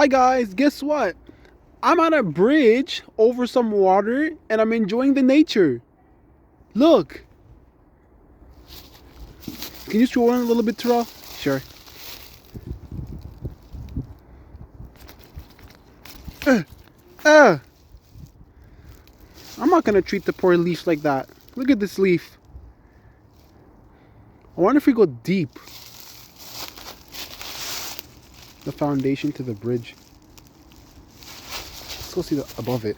Hi guys, guess what? I'm on a bridge over some water and I'm enjoying the nature. Look. Can you show in a little bit, Terrell? Sure. Uh, uh. I'm not gonna treat the poor leaf like that. Look at this leaf. I wonder if we go deep. The foundation to the bridge. Let's go see the above it.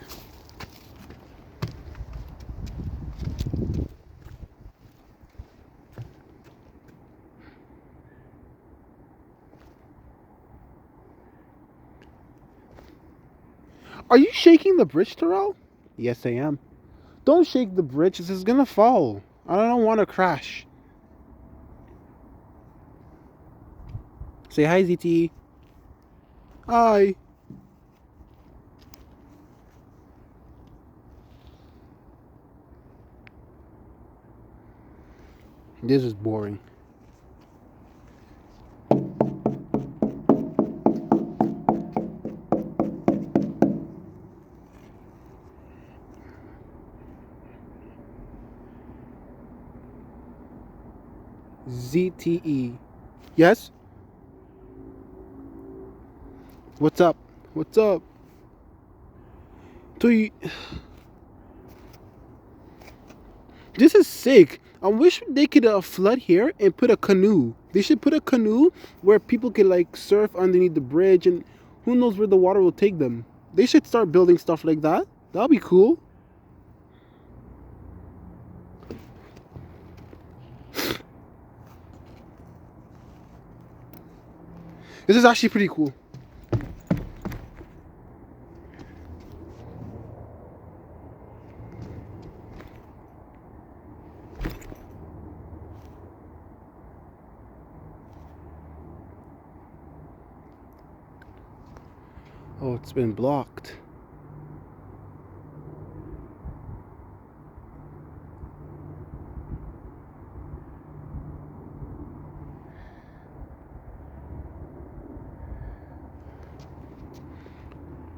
Are you shaking the bridge, Terrell? Yes, I am. Don't shake the bridge. This is gonna fall. I don't want to crash. Say hi, ZTE. Hi. This is boring. ZTE. Yes? What's up? What's up? So you... This is sick. I wish they could flood here and put a canoe. They should put a canoe where people could like surf underneath the bridge, and who knows where the water will take them. They should start building stuff like that. That'll be cool. This is actually pretty cool. Oh, it's been blocked.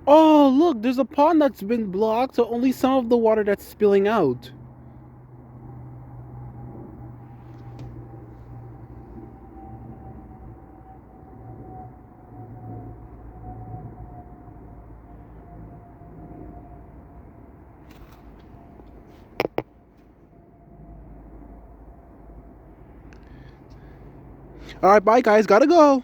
Oh, look, there's a pond that's been blocked, so only some of the water that's spilling out. All right, bye guys, gotta go.